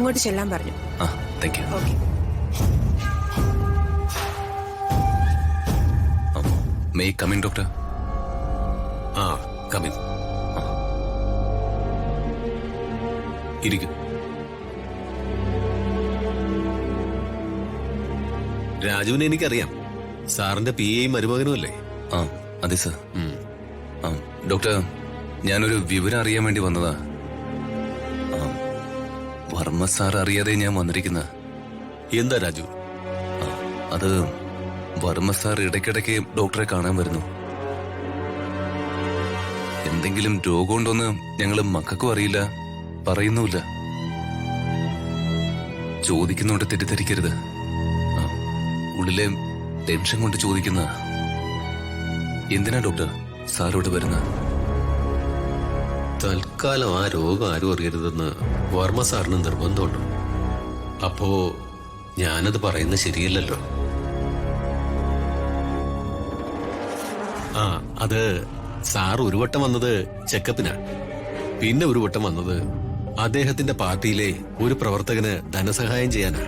അങ്ങോട്ട് ചെല്ലാൻ പറഞ്ഞു. Thank you. Okay. May come in doctor? Come in. ഇരിക്കും. രാജുവിനെ എനിക്കറിയാം. സാറിന്റെ പി എയും മരുമകനും അല്ലേ? അതെ സർ. ഡോക്ടർ, ഞാനൊരു വിവരം അറിയാൻ വേണ്ടി വന്നതാ. വർമ്മ സാർ അറിയാതെ ഞാൻ വന്നിരിക്കുന്ന. എന്താ രാജു? അത് വർമ്മ സാർ ഇടയ്ക്കിടയ്ക്ക് ഡോക്ടറെ കാണാൻ വരുന്നു. എന്തെങ്കിലും രോഗമുണ്ടോന്ന് ഞങ്ങള് മക്കൾക്കും അറിയില്ല, പറയുന്നുമില്ല. ചോദിക്കുന്നോണ്ട് തെറ്റിദ്ധരിക്കരുത്. ഉള്ളിലെ ടെൻഷൻ കൊണ്ട് ചോദിക്കുന്ന. എന്തിനാ ഡോക്ടർ സാറോട് വരുന്ന? തൽക്കാലം ആ രോഗം ആരും അറിയരുതെന്ന് വർമ്മ സാറിന് നിർബന്ധമുണ്ട്. അപ്പോ ഞാനത് പറയുന്നത് ശരിയല്ലല്ലോ. അത് സാർ ഒരു വട്ടം വന്നത് ചെക്കപ്പിനാ. പിന്നെ ഒരു വട്ടം വന്നത് അദ്ദേഹത്തിന്റെ പാർട്ടിയിലെ ഒരു പ്രവർത്തകന് ധനസഹായം ചെയ്യാനാ.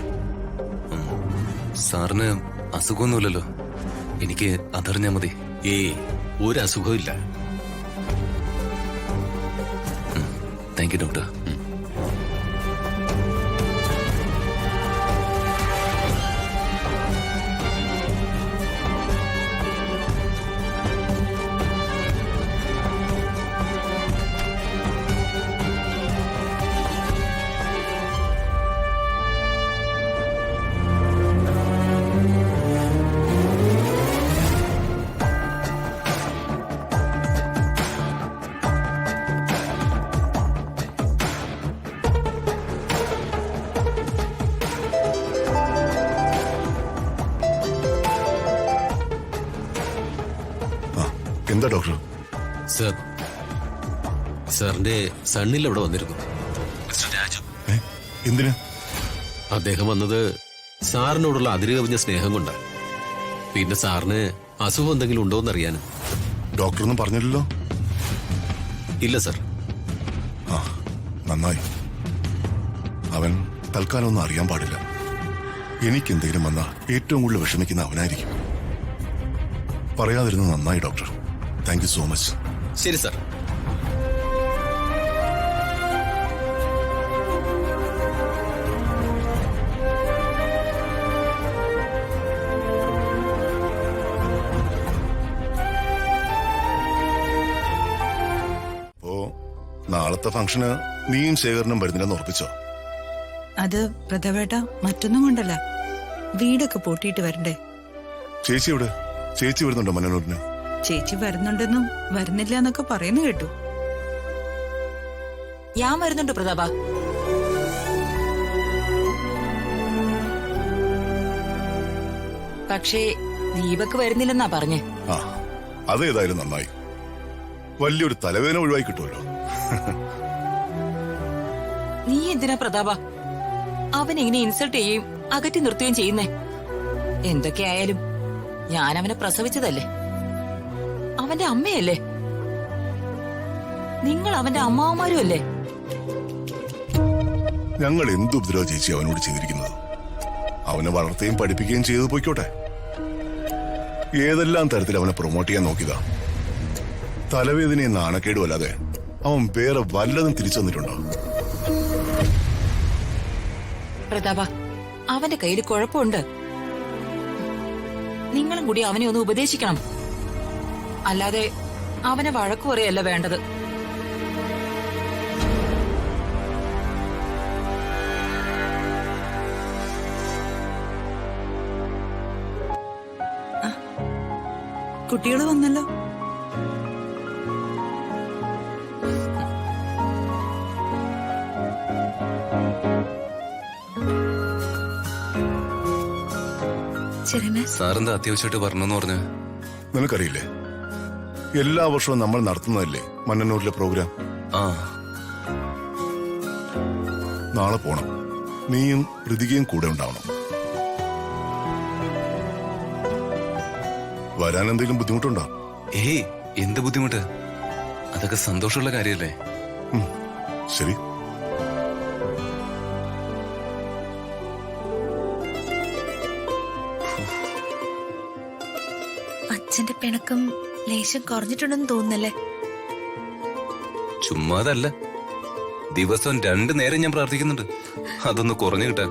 സാറിന് അസുഖമൊന്നുമില്ലല്ലോ? എനിക്ക് അതറിഞ്ഞാ മതി. ഒരു അസുഖമില്ല. Thank you doctor. എന്താ ഡോക്ടർ? സർ, സാറിന്റെ സണ്ണിൽ അവിടെ വന്നിരുന്നു. രാജു. എന്തിന്? അദ്ദേഹം വന്നത് സാറിനോടുള്ള അതിരുകവിഞ്ഞ സ്നേഹം കൊണ്ടാ. പിന്നെ സാറിന് അസുഖം എന്തെങ്കിലും ഉണ്ടോ എന്നറിയാനും. ഡോക്ടറൊന്നും പറഞ്ഞില്ലല്ലോ? ഇല്ല സർ. നന്നായി. അവൻ തൽക്കാലം ഒന്നും അറിയാൻ പാടില്ല. എനിക്കെന്തെങ്കിലും വന്നാ ഏറ്റവും കൂടുതൽ വിഷമിക്കുന്ന അവനായിരിക്കും. പറയാതിരുന്നത് നന്നായി doctor. Thank you so much. ശരി സർ. നാളത്തെ ഫംഗ്ഷന് നീയും ശേഖരനും വരുന്നില്ലെന്ന് ഉറപ്പിച്ചോ? അത് പ്രതാപേട്ട മറ്റൊന്നും കൊണ്ടല്ല, വീടൊക്കെ പൂട്ടിയിട്ട് വരണ്ടേ. ചേച്ചി എവിടെ? ചേച്ചി വരുന്നുണ്ടോ മന്നനൂരിന്? ചേച്ചി വരുന്നുണ്ടെന്നും വരുന്നില്ല എന്നൊക്കെ പറയുന്നു കേട്ടു. ഞാൻ വരുന്നുണ്ട് പ്രതാപ. പക്ഷേ ദീപക്ക് വരുന്നില്ലെന്നാ പറഞ്ഞേ. അതേതായാലും നന്നായി. വലിയൊരു തലവേദന ഒഴിവായി കിട്ടുമല്ലോ. നീ എന്തിനാ പ്രതാപ അവനെ ഇങ്ങനെ ഇൻസൾട്ട് ചെയ്യുകയും അകറ്റി നിർത്തുകയും ചെയ്യുന്നേ? എന്തൊക്കെയായാലും ഞാൻ അവനെ പ്രസവിച്ചതല്ലേ, അവന്റെ അമ്മയല്ലേ, നിങ്ങൾ അവന്റെ അമ്മാവന്മാരും അല്ലേ. ഞങ്ങൾ എന്ത് ഉപദ്രവ ചേച്ചി അവനോട് ചെയ്തിരിക്കുന്നത്? അവനെ വളർത്തുകയും പഠിപ്പിക്കുകയും ചെയ്തു പോയിക്കോട്ടെ. ഏതെല്ലാം തരത്തിൽ അവനെ പ്രൊമോട്ട് ചെയ്യാൻ നോക്കിയതാ. തലവേദനയും നാണക്കേടും അല്ലാതെ അവൻ വേറെ വല്ലതും തിരിച്ചു വന്നിട്ടുണ്ടോ? പ്രതാപ അവന്റെ കയ്യിൽ കുഴപ്പമുണ്ട്. നിങ്ങളും കൂടി അവനെ ഒന്ന് ഉപദേശിക്കണം. അല്ലാതെ അവനെ വഴക്കു പറയല്ല വേണ്ടത്. കുട്ടികള് വന്നല്ലോ. സാറെന്താ അത്യാവശ്യമായിട്ട് പറഞ്ഞെന്ന് പറഞ്ഞ? നിനക്കറിയില്ലേ, എല്ലാ വർഷവും നമ്മൾ നടത്തുന്നതല്ലേ മന്നന്നൂരിലെ പ്രോഗ്രാം? നാളെ പോണം. നീയും ഋതികയും കൂടെ ഉണ്ടാവണം. വരാൻ എന്തെങ്കിലും ബുദ്ധിമുട്ടുണ്ടോ? എന്ത് ബുദ്ധിമുട്ട്? അതൊക്കെ സന്തോഷമുള്ള കാര്യല്ലേ. ശരി. അച്ഛന്റെ പിണക്കം ലേശം കുറഞ്ഞിട്ടുണ്ടെന്ന് തോന്നുന്നല്ലേ? ചുമ്മാതല്ല, ദിവസം 2 നേരം ഞാൻ പ്രാർത്ഥിക്കുന്നുണ്ട് അതൊന്ന് കുറഞ്ഞു കിട്ടാൻ.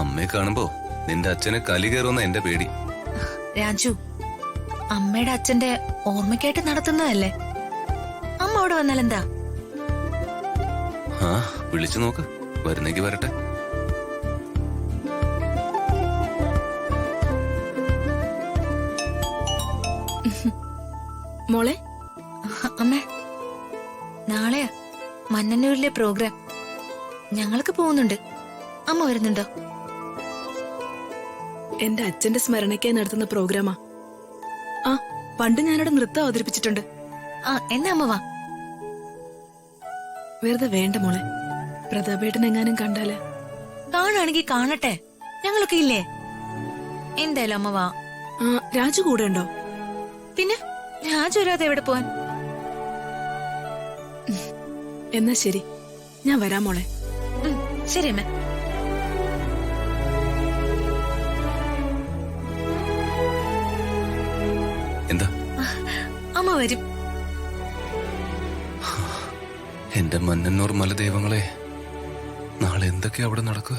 അമ്മയെ കാണുമ്പോ നിന്റെ അച്ഛനെ കലി കയറുന്ന എന്റെ പേടി. രാജു, അമ്മയുടെ അച്ഛന്റെ ഓർമ്മയ്ക്കായിട്ട് നടത്തുന്നതല്ലേ? അമ്മ അവിടെ വന്നാലെന്താ? ആ, വിളിച്ചു നോക്ക്, വരുന്നെങ്കി വരട്ടെ. മോളെ, അമ്മേ, നാളെയാ മന്നന്നൂരിലെ പ്രോഗ്രാം. ഞങ്ങൾക്ക് പോകുന്നുണ്ട്. അമ്മ വരുന്നുണ്ടോ? എന്റെ അച്ഛന്റെ സ്മരണയ്ക്കായി നടത്തുന്ന പ്രോഗ്രാമാ. ആ, പണ്ട് ഞാനവിടെ നൃത്തം അവതരിപ്പിച്ചിട്ടുണ്ട്. ആ, എന്നാ അമ്മ വാ. വെറുതെ വേണ്ട മോളെ, പ്രതാപേട്ടൻ എങ്ങാനും കണ്ടാല്. കാണുകയാണെങ്കിൽ കാണട്ടെ, ഞങ്ങളൊക്കെ ഇല്ലേ? എന്തായാലും അമ്മ വാ. ആ, രാജു കൂടെ ഉണ്ടോ? പിന്നെ രാജു വരാതെ എവിടെ പോവാൻ? എന്നാ ശരി, ഞാൻ വരാം മോളെ. ശരി അമ്മ. എന്താ? അമ്മ വരും. എന്റെ മന്നന്നൂർ മലദൈവങ്ങളെ, നാളെ എന്തൊക്കെയാ അവിടെ നടക്കുക?